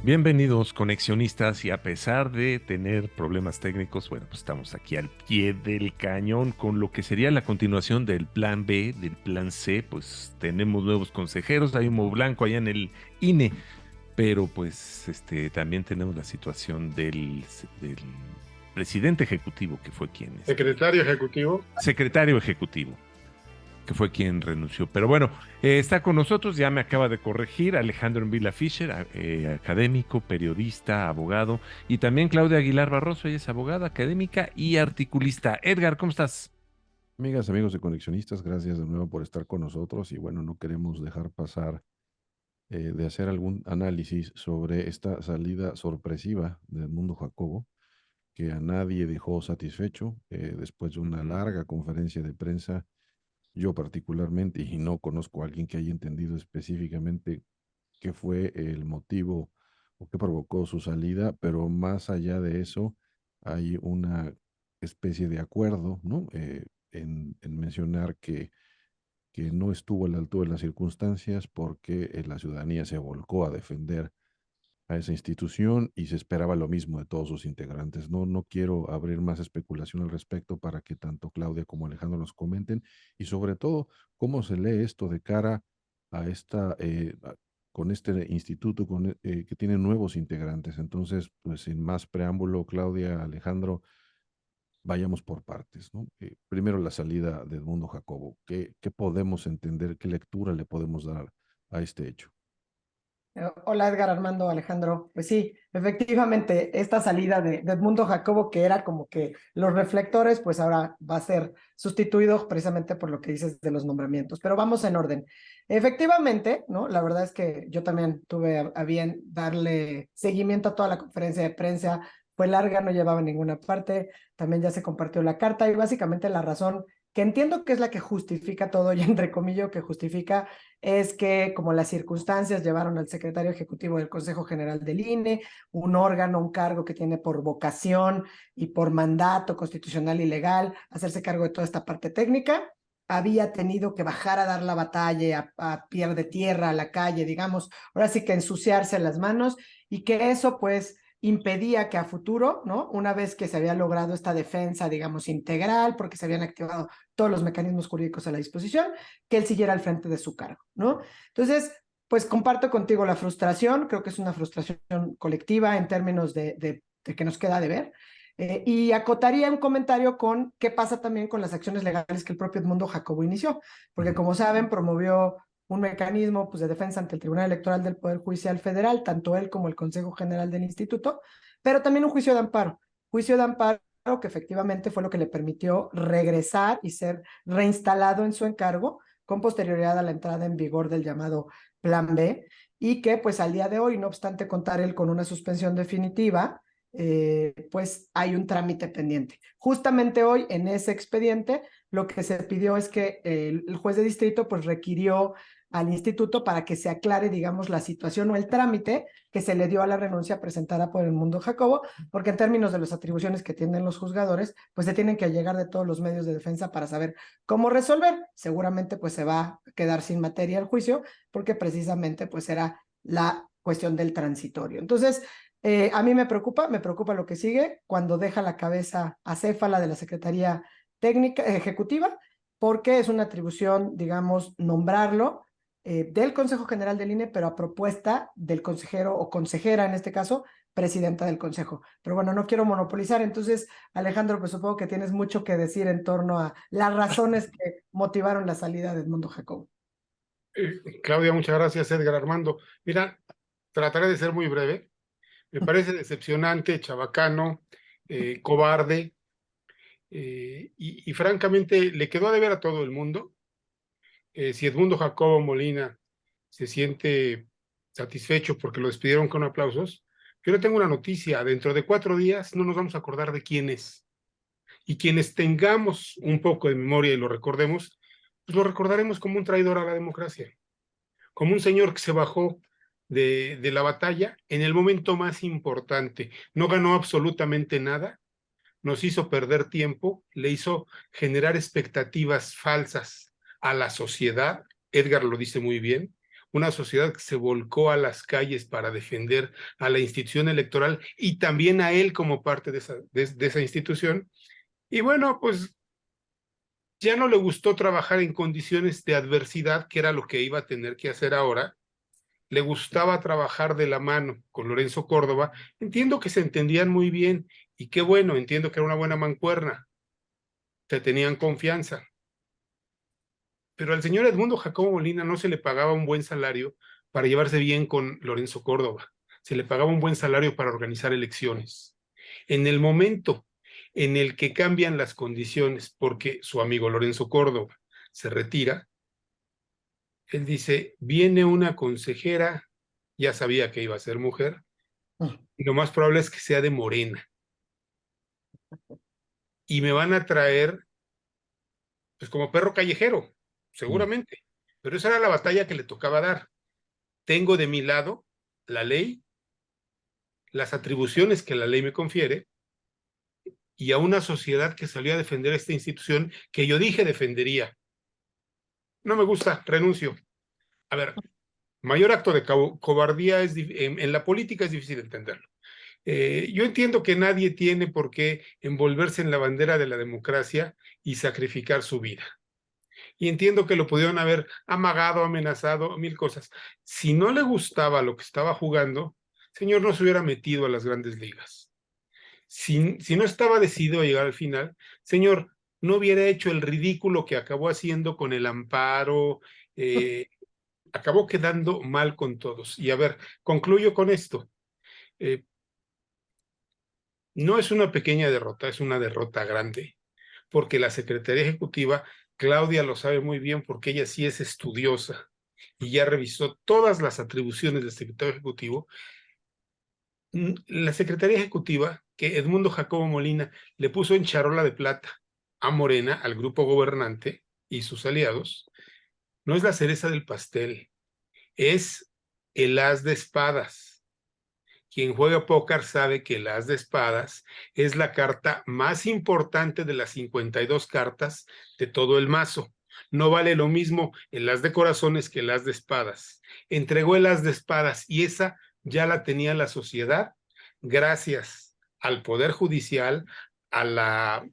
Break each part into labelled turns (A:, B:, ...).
A: Bienvenidos conexionistas y a pesar de tener problemas técnicos, bueno, pues estamos aquí al pie del cañón con lo que sería la continuación del plan B, del plan C, pues tenemos nuevos consejeros, hay humo blanco allá en el INE, pero pues también tenemos la situación del presidente ejecutivo que fue quien,
B: Secretario Ejecutivo.
A: secretario ejecutivo que fue quien renunció. Pero bueno, está con nosotros, ya me acaba de corregir, Alejandro Vila Fischer, académico, periodista, abogado, y también Claudia Aguilar Barroso, ella es abogada, académica y articulista. Edgar, ¿cómo estás?
C: Amigas, amigos de Conexionistas, gracias de nuevo por estar con nosotros y bueno, no queremos dejar pasar de hacer algún análisis sobre esta salida sorpresiva de Edmundo Jacobo, que a nadie dejó satisfecho después de una larga conferencia de prensa. Yo particularmente, y no conozco a alguien que haya entendido específicamente qué fue el motivo o qué provocó su salida, pero más allá de eso, hay una especie de acuerdo, ¿no? En mencionar que no estuvo a la altura de las circunstancias porque la ciudadanía se volcó a defender a esa institución y se esperaba lo mismo de todos sus integrantes. No quiero abrir más especulación al respecto para que tanto Claudia como Alejandro nos comenten y sobre todo cómo se lee esto de cara a con este instituto que tiene nuevos integrantes. Entonces, pues sin más preámbulo, Claudia, Alejandro, vayamos por partes, ¿no? Primero la salida de Edmundo Jacobo. ¿Qué podemos entender? ¿Qué lectura le podemos dar a este hecho?
D: Hola Edgar, Armando, Alejandro. Pues sí, efectivamente, esta salida de Edmundo Jacobo, que era como que los reflectores, pues ahora va a ser sustituido precisamente por lo que dices de los nombramientos. Pero vamos en orden. Efectivamente, ¿no? La verdad es que yo también tuve a bien darle seguimiento a toda la conferencia de prensa. Fue larga, no llevaba a ninguna parte. También ya se compartió la carta y básicamente la razón que entiendo que es la que justifica todo, y entre comillas que justifica, es que como las circunstancias llevaron al secretario ejecutivo del Consejo General del INE, un órgano, un cargo que tiene por vocación y por mandato constitucional y legal hacerse cargo de toda esta parte técnica, había tenido que bajar a dar la batalla a pie de tierra, a la calle, digamos, ahora sí que ensuciarse las manos, y que eso pues impedía que a futuro, ¿no? Una vez que se había logrado esta defensa, digamos, integral, porque se habían activado todos los mecanismos jurídicos a la disposición, que él siguiera al frente de su cargo, ¿no? Entonces, pues comparto contigo la frustración, creo que es una frustración colectiva en términos de que nos queda de ver. Y acotaría un comentario con qué pasa también con las acciones legales que el propio Edmundo Jacobo inició, porque como saben, promovió un mecanismo pues, de defensa ante el Tribunal Electoral del Poder Judicial Federal, tanto él como el Consejo General del Instituto, pero también un juicio de amparo que efectivamente fue lo que le permitió regresar y ser reinstalado en su encargo con posterioridad a la entrada en vigor del llamado Plan B, y que pues al día de hoy, no obstante contar él con una suspensión definitiva, pues hay un trámite pendiente. Justamente hoy en ese expediente lo que se pidió es que el juez de distrito pues requirió al instituto para que se aclare, digamos, la situación o el trámite que se le dio a la renuncia presentada por Edmundo Jacobo, porque en términos de las atribuciones que tienen los juzgadores, pues se tienen que llegar de todos los medios de defensa para saber cómo resolver. Seguramente pues se va a quedar sin materia el juicio, porque precisamente pues era la cuestión del transitorio. Entonces, a mí me preocupa lo que sigue cuando deja la cabeza acéfala de la Secretaría Técnica Ejecutiva, porque es una atribución, digamos, nombrarlo del Consejo General del INE, pero a propuesta del consejero o consejera, en este caso, presidenta del Consejo. Pero bueno, no quiero monopolizar, entonces, Alejandro, pues supongo que tienes mucho que decir en torno a las razones que motivaron la salida de Edmundo Jacobo.
B: Claudia, muchas gracias, Edgar Armando. Mira, trataré de ser muy breve. Me parece decepcionante, chabacano, cobarde, y francamente le quedó a deber a todo el mundo. Si Edmundo Jacobo Molina se siente satisfecho porque lo despidieron con aplausos, yo le tengo una noticia: dentro de 4 días no nos vamos a acordar de quién es. Y quienes tengamos un poco de memoria y lo recordemos, pues lo recordaremos como un traidor a la democracia, como un señor que se bajó de la batalla en el momento más importante. No ganó absolutamente nada, nos hizo perder tiempo, le hizo generar expectativas falsas a la sociedad. Edgar lo dice muy bien, una sociedad que se volcó a las calles para defender a la institución electoral y también a él como parte de esa institución. Y bueno, pues ya no le gustó trabajar en condiciones de adversidad, que era lo que iba a tener que hacer ahora. Le gustaba trabajar de la mano con Lorenzo Córdoba. Entiendo que se entendían muy bien y qué bueno, entiendo que era una buena mancuerna, que tenían confianza. Pero al señor Edmundo Jacobo Molina no se le pagaba un buen salario para llevarse bien con Lorenzo Córdoba. Se le pagaba un buen salario para organizar elecciones. En el momento en el que cambian las condiciones porque su amigo Lorenzo Córdoba se retira, él dice, viene una consejera, ya sabía que iba a ser mujer, y lo más probable es que sea de Morena. Y me van a traer, pues como perro callejero, seguramente. Pero esa era la batalla que le tocaba dar. Tengo de mi lado la ley, las atribuciones que la ley me confiere, y a una sociedad que salió a defender esta institución que yo dije defendería. No me gusta, renuncio. A ver, mayor acto de cobardía en la política es difícil entenderlo. Yo entiendo que nadie tiene por qué envolverse en la bandera de la democracia y sacrificar su vida. Y entiendo que lo pudieron haber amagado, amenazado, mil cosas. Si no le gustaba lo que estaba jugando, señor, no se hubiera metido a las grandes ligas. Si no estaba decidido a llegar al final, señor, no hubiera hecho el ridículo que acabó haciendo con el amparo, acabó quedando mal con todos. Y a ver, concluyo con esto. No es una pequeña derrota, es una derrota grande, porque la Secretaría Ejecutiva, Claudia lo sabe muy bien porque ella sí es estudiosa y ya revisó todas las atribuciones del secretario ejecutivo. La Secretaría Ejecutiva, que Edmundo Jacobo Molina le puso en charola de plata a Morena, al grupo gobernante y sus aliados, no es la cereza del pastel, es el as de espadas. Quien juega póker sabe que el as de espadas es la carta más importante de las 52 cartas de todo el mazo. No vale lo mismo el as de corazones que el as de espadas. Entregó el as de espadas y esa ya la tenía la sociedad gracias al Poder Judicial, a la,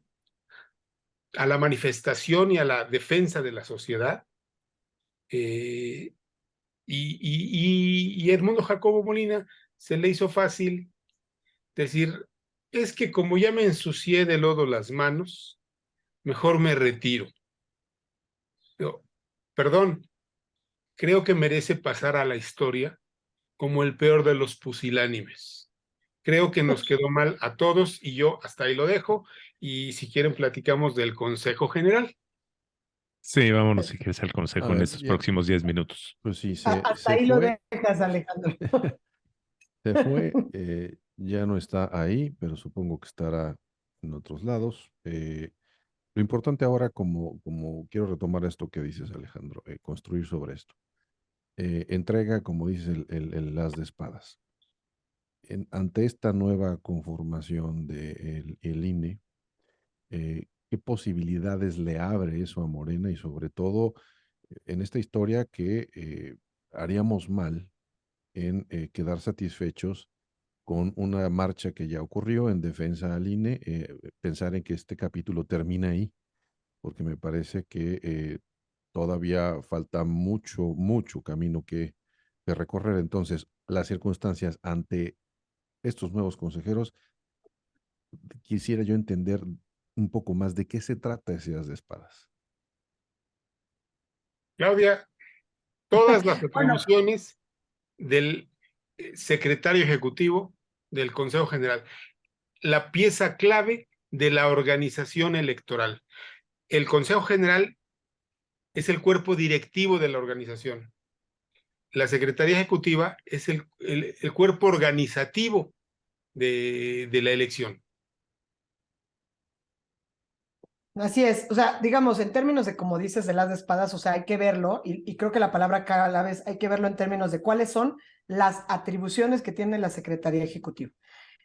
B: a la manifestación y a la defensa de la sociedad. Y Edmundo Jacobo Molina se le hizo fácil decir, es que como ya me ensucié de lodo las manos, mejor me retiro. Yo, perdón, creo que merece pasar a la historia como el peor de los pusilánimes. Creo que nos quedó mal a todos y yo hasta ahí lo dejo. Y si quieren platicamos del Consejo General.
A: Sí, vámonos si quieres al
C: A
A: consejo en
C: ver,
A: estos
C: ya,
A: próximos 10 minutos.
C: pues sí,
D: Hasta
C: se
D: ahí lo
C: fue,
D: dejas, Alejandro.
C: se fue, ya no está ahí, pero supongo que estará en otros lados. Lo importante ahora, como quiero retomar esto que dices, Alejandro, construir sobre esto. Entrega, como dices, el as de espadas. Ante esta nueva conformación del el INE, ¿qué posibilidades le abre eso a Morena y sobre todo en esta historia que haríamos mal en quedar satisfechos con una marcha que ya ocurrió en defensa al INE, pensar en que este capítulo termina ahí, porque me parece que todavía falta mucho, mucho camino que recorrer. Entonces, las circunstancias ante estos nuevos consejeros, quisiera yo entender un poco más de qué se trata ese as de espadas.
B: Claudia, todas las
D: Bueno,
B: atribuciones del secretario ejecutivo del Consejo General, la pieza clave de la organización electoral. El Consejo General es el cuerpo directivo de la organización. La Secretaría Ejecutiva es el cuerpo organizativo de la elección.
D: así es, o sea, digamos, en términos de, como dices, de las de espadas, o sea, hay que verlo, y creo que la palabra cada vez hay que verlo en términos de cuáles son las atribuciones que tiene la Secretaría Ejecutiva.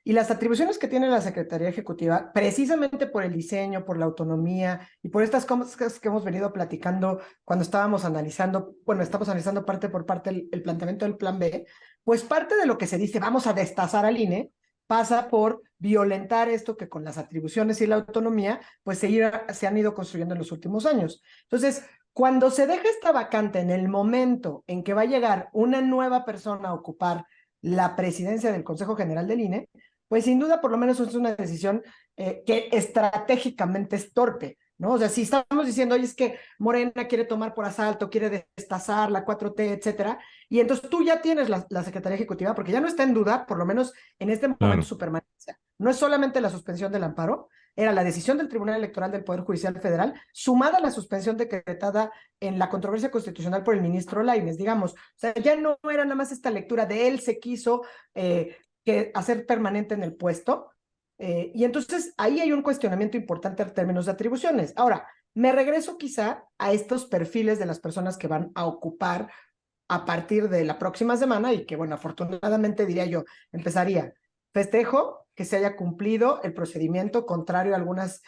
D: Y las atribuciones que tiene la Secretaría Ejecutiva, precisamente por el diseño, por la autonomía y por estas cosas que hemos venido platicando cuando estábamos analizando, bueno, estamos analizando parte por parte el planteamiento del Plan B, pues parte de lo que se dice, vamos a destazar al INE, pasa por violentar esto que con las atribuciones y la autonomía, pues se han ido construyendo en los últimos años. Entonces, cuando se deja esta vacante en el momento en que va a llegar una nueva persona a ocupar la presidencia del Consejo General del INE, pues sin duda por lo menos es una decisión que estratégicamente es torpe, ¿no? O sea, si estamos diciendo, oye, es que Morena quiere tomar por asalto, quiere destazar la 4T, etcétera, y entonces tú ya tienes la Secretaría Ejecutiva, porque ya no está en duda, por lo menos en este momento,
A: Claro.
D: su permanencia. No es solamente la suspensión del amparo, era la decisión del Tribunal Electoral del Poder Judicial Federal, sumada a la suspensión decretada en la controversia constitucional por el ministro Lainez, digamos. O sea, ya no era nada más esta lectura de él se quiso que hacer permanente en el puesto, y entonces ahí hay un cuestionamiento importante en términos de atribuciones. Ahora, me regreso quizá a estos perfiles de las personas que van a ocupar a partir de la próxima semana y que, bueno, afortunadamente diría yo, empezaría festejo que se haya cumplido el procedimiento contrario a algunas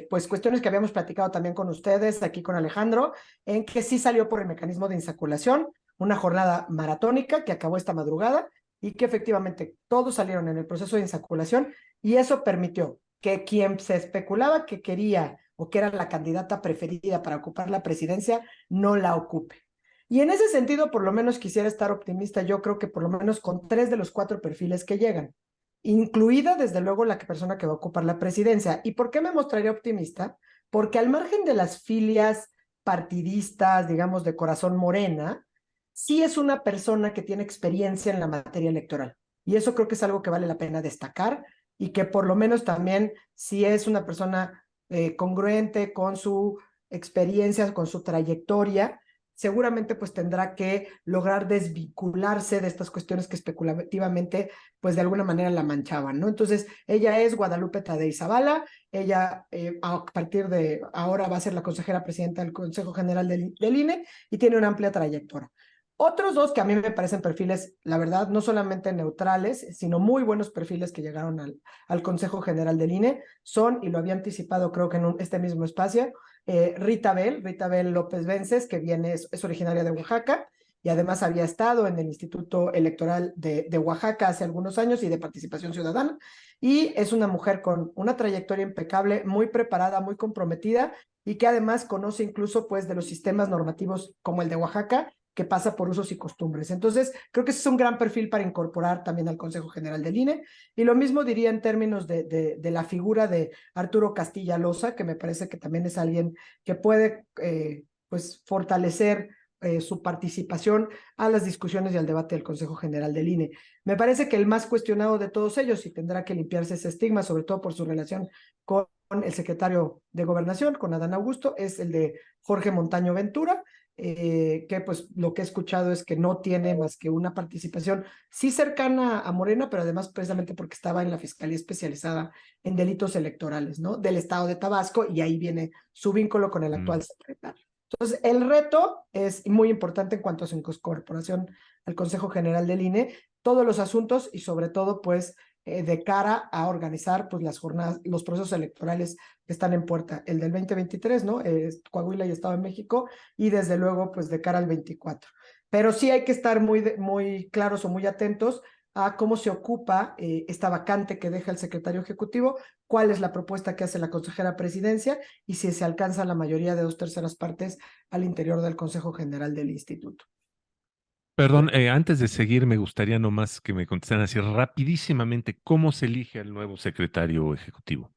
D: pues cuestiones que habíamos platicado también con ustedes, aquí con Alejandro, en que sí salió por el mecanismo de insaculación, una jornada maratónica que acabó esta madrugada y que efectivamente todos salieron en el proceso de insaculación y eso permitió que quien se especulaba que quería o que era la candidata preferida para ocupar la presidencia no la ocupe. Y en ese sentido, por lo menos quisiera estar optimista, yo creo que por lo menos con 3 de los 4 perfiles que llegan, incluida desde luego la persona que va a ocupar la presidencia. ¿Y por qué me mostraría optimista? Porque al margen de las filias partidistas, digamos, de corazón morena, sí es una persona que tiene experiencia en la materia electoral. Y eso creo que es algo que vale la pena destacar y que por lo menos también si es una persona congruente con su experiencia, con su trayectoria, seguramente pues tendrá que lograr desvincularse de estas cuestiones que especulativamente pues de alguna manera la manchaban, ¿no? Entonces ella es Guadalupe Tadei Zavala, ella a partir de ahora va a ser la consejera presidenta del Consejo General del INE y tiene una amplia trayectoria. Otros 2 que a mí me parecen perfiles, la verdad, no solamente neutrales, sino muy buenos perfiles que llegaron al Consejo General del INE, son, y lo había anticipado creo que en este mismo espacio, Rita Bel López Vences, que es originaria de Oaxaca, y además había estado en el Instituto Electoral de Oaxaca hace algunos años y de Participación Ciudadana, y es una mujer con una trayectoria impecable, muy preparada, muy comprometida, y que además conoce incluso pues de los sistemas normativos como el de Oaxaca, que pasa por usos y costumbres. Entonces, creo que ese es un gran perfil para incorporar también al Consejo General del INE. Y lo mismo diría en términos de la figura de Arturo Castilla Loza, que me parece que también es alguien que puede pues fortalecer su participación a las discusiones y al debate del Consejo General del INE. Me parece que el más cuestionado de todos ellos, y tendrá que limpiarse ese estigma, sobre todo por su relación con el secretario de Gobernación, con Adán Augusto, es el de Jorge Montaño Ventura, que pues lo que he escuchado es que no tiene más que una participación sí cercana a Morena, pero además precisamente porque estaba en la Fiscalía Especializada en Delitos Electorales, ¿no? Del Estado de Tabasco, y ahí viene su vínculo con el actual secretario. Entonces, el reto es muy importante en cuanto a su incorporación al Consejo General del INE, todos los asuntos y sobre todo, pues, de cara a organizar pues las jornadas, los procesos electorales que están en puerta, el del 2023, ¿no? Coahuila y Estado de México, y desde luego pues de cara al 24. Pero sí hay que estar muy claros o muy atentos a cómo se ocupa esta vacante que deja el secretario ejecutivo, cuál es la propuesta que hace la consejera presidencia y si se alcanza la mayoría de 2/3 partes al interior del Consejo General del Instituto.
A: Perdón, antes de seguir, me gustaría nomás que me contestaran así rapidísimamente cómo se elige al nuevo secretario ejecutivo.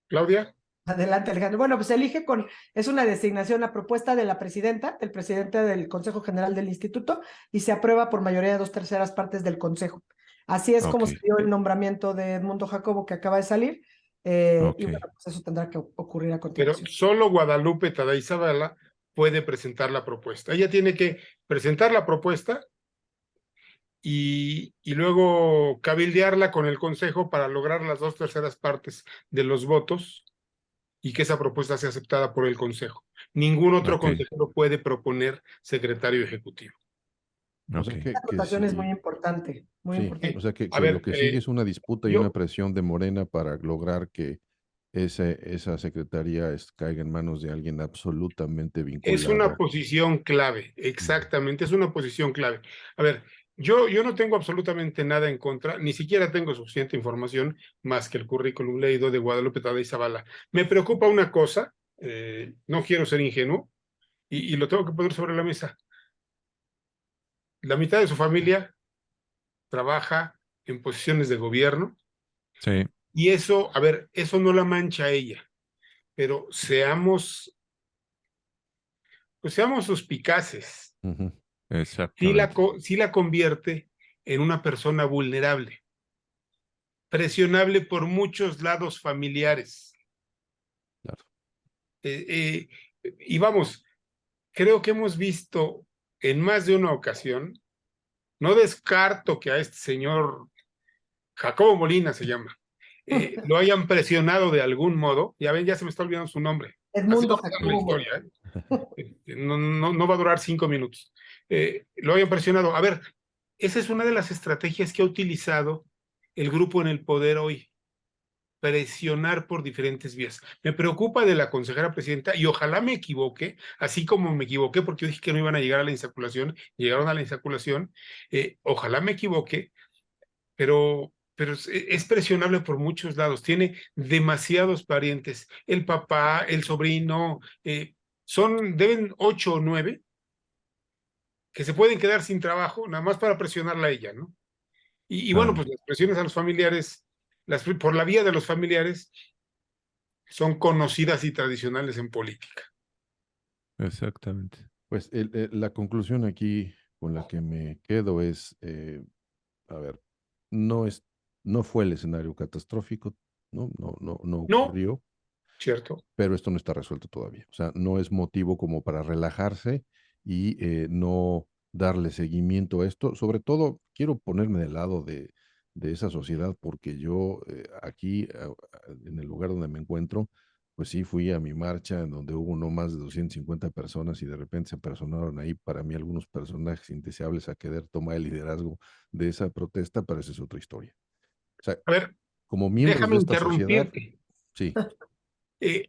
B: Claudia.
D: Adelante, Alejandro. Bueno, pues es una designación a propuesta de la presidenta, del presidente del Consejo General del Instituto, y se aprueba por mayoría de 2/3 partes del Consejo. Así es como
A: Ok,
D: se dio el nombramiento de Edmundo Jacobo que acaba de salir, y
A: ok.
D: bueno, pues eso tendrá que ocurrir a
B: Pero
D: continuación.
B: solo Guadalupe Tadei Zavala puede presentar la propuesta. Ella tiene que presentar la propuesta y luego cabildearla con el Consejo para lograr las 2/3 partes de los votos y que esa propuesta sea aceptada por el Consejo. Ningún otro
A: Ok.
B: consejero puede proponer secretario ejecutivo.
C: O
A: Ok.
C: sea
D: La
C: que
D: votación es
C: sí,
D: muy
C: sí, o
D: importante.
C: sea
B: A
C: que lo
B: ver,
C: que sigue es una disputa y una
B: yo,
C: presión de Morena para lograr que esa secretaría caiga en manos de alguien absolutamente
B: es una
C: vinculado.
B: posición clave,
C: Ujú.
B: exactamente, es una posición clave. A ver, yo no tengo absolutamente nada en contra, ni siquiera tengo suficiente información más que el currículum leído de Guadalupe Tadei Zavala. Me preocupa una cosa, no quiero ser ingenuo, y lo tengo que poner sobre la mesa. La mitad de su familia trabaja en posiciones de gobierno,
A: Sí,
B: y eso, a ver, eso no la mancha a ella, pero pues seamos suspicaces.
C: Ujú.
A: exactamente.
B: Sí la convierte en una persona vulnerable, presionable por muchos lados familiares.
C: Claro.
B: Eh, y vamos, creo que hemos visto en más de una ocasión, no descarto que a este señor, Jacobo Molina se llama, lo hayan presionado de algún modo. Ya ven, ya se me está olvidando su nombre. Así
D: Edmundo
B: vamos dando la
D: Jacobo
B: historia, ¿eh? No va a durar 5 minutos. Lo hayan presionado. A ver, esa es una de las estrategias que ha utilizado el grupo en el poder hoy, presionar por diferentes vías. Me preocupa de la consejera presidenta y ojalá me equivoque, así como me equivoqué porque yo dije que no iban a llegar a la insaculación, llegaron a la insaculación, ojalá me equivoque, pero es presionable por muchos lados, tiene demasiados parientes, el papá, el sobrino, deben 8 o 9 que se pueden quedar sin trabajo, nada más para presionarla a ella, ¿no? Y bueno,
A: Claro,
B: pues las presiones a los familiares, por la vía de los familiares, son conocidas y tradicionales en política.
A: exactamente.
C: Pues la conclusión aquí con la que me quedo es, a ver, no es, no fue el escenario catastrófico, no
B: No,
C: ocurrió,
B: cierto.
C: pero esto no está resuelto todavía. O sea, no es motivo como para relajarse y no darle seguimiento a esto. Sobre todo, quiero ponerme del lado de esa sociedad porque yo aquí, en el lugar donde me encuentro, pues sí fui a mi marcha en donde hubo no más de 250 personas y de repente se personaron ahí para mí algunos personajes indeseables a querer tomar el liderazgo de esa protesta, pero esa es otra historia. O sea,
B: A ver,
C: como miembros
B: déjame
C: de esta sociedad,
B: interrumpirte.
C: sí.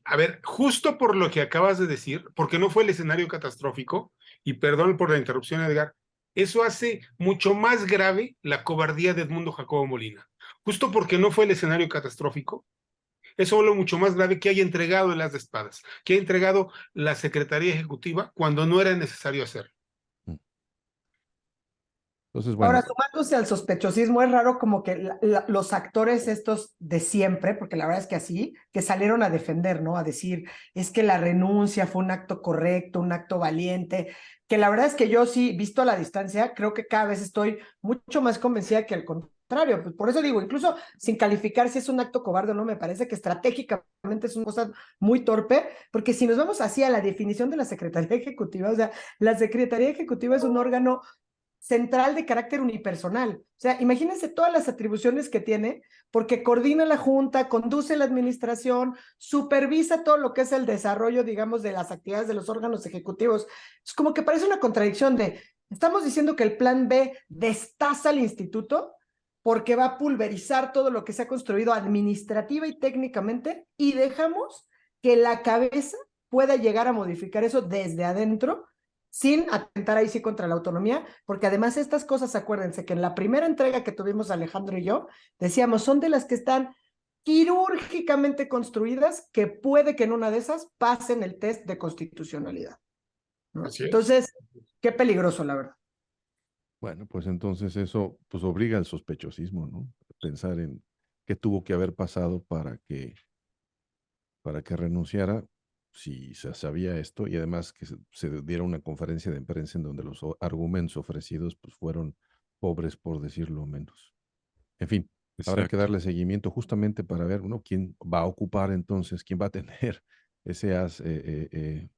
B: A ver, justo por lo que acabas de decir, porque no fue el escenario catastrófico, y perdón por la interrupción, Edgar, eso hace mucho más grave la cobardía de Edmundo Jacobo Molina. Justo porque no fue el escenario catastrófico, eso vuelve mucho más grave que haya entregado el as de espadas, que haya entregado la Secretaría Ejecutiva cuando no era necesario hacerlo.
C: Entonces,
D: Ahora,
C: bueno,
D: sumándose al sospechosismo, es raro como que los actores estos de siempre, porque la verdad es que así, que salieron a defender, ¿no? A decir, es que la renuncia fue un acto correcto, un acto valiente, que la verdad es que yo sí, visto a la distancia, creo que cada vez estoy mucho más convencida que al contrario. Pues por eso digo, incluso sin calificar si es un acto cobarde o no, me parece que estratégicamente es una cosa muy torpe, porque si nos vamos así a la definición de la Secretaría Ejecutiva, o sea, la Secretaría Ejecutiva es un órgano central de carácter unipersonal. O sea, imagínense todas las atribuciones que tiene, porque coordina la junta, conduce la administración, supervisa todo lo que es el desarrollo, digamos, de las actividades de los órganos ejecutivos. Es como que parece una contradicción de, estamos diciendo que el plan B destaza al instituto porque va a pulverizar todo lo que se ha construido administrativa y técnicamente y dejamos que la cabeza pueda llegar a modificar eso desde adentro sin atentar ahí sí contra la autonomía, porque además estas cosas, acuérdense que en la primera entrega que tuvimos Alejandro y yo, decíamos, son de las que están quirúrgicamente construidas que puede que en una de esas pasen el test de constitucionalidad, ¿no?
B: Así es.
D: Entonces, qué peligroso, la verdad.
C: bueno, pues entonces eso pues obliga al sospechosismo, ¿no? Pensar en qué tuvo que haber pasado para que renunciara si se sabía esto y además que se diera una conferencia de prensa en donde los argumentos ofrecidos pues fueron pobres por decirlo menos. En fin, habrá que
A: Exacto.
C: darle seguimiento justamente para ver, ¿no? Quién va a ocupar entonces, quién va a tener ese as de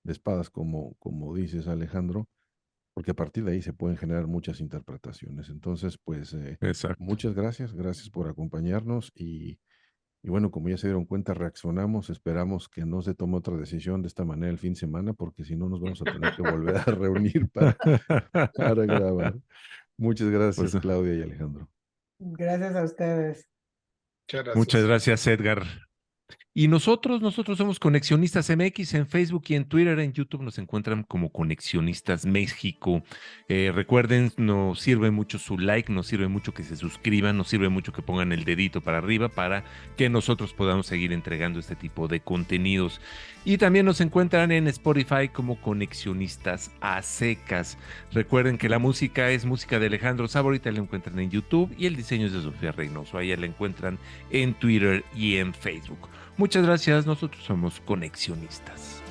C: espadas como dices Alejandro, porque a partir de ahí se pueden generar muchas interpretaciones. Entonces, pues
A: Exacto.
C: muchas gracias, gracias por acompañarnos y Y bueno, como ya se dieron cuenta, reaccionamos, esperamos que no se tome otra decisión de esta manera el fin de semana, porque si no nos vamos a tener que volver a reunir para grabar. Muchas
A: Pues,
C: gracias, Claudia y Alejandro.
D: Gracias a ustedes.
B: Muchas
A: muchas
B: gracias.
A: gracias, Edgar. Y nosotros somos Conexionistas MX en Facebook y en Twitter, en YouTube nos encuentran como Conexionistas México. Recuerden, nos sirve mucho su like, nos sirve mucho que se suscriban, nos sirve mucho que pongan el dedito para arriba para que nosotros podamos seguir entregando este tipo de contenidos. Y también nos encuentran en Spotify como Conexionistas a secas. Recuerden que la música es música de Alejandro Sabo, ahorita la encuentran en YouTube, y el diseño es de Sofía Reynoso, ahí la encuentran en Twitter y en Facebook. Muchas gracias, nosotros somos Conexionistas.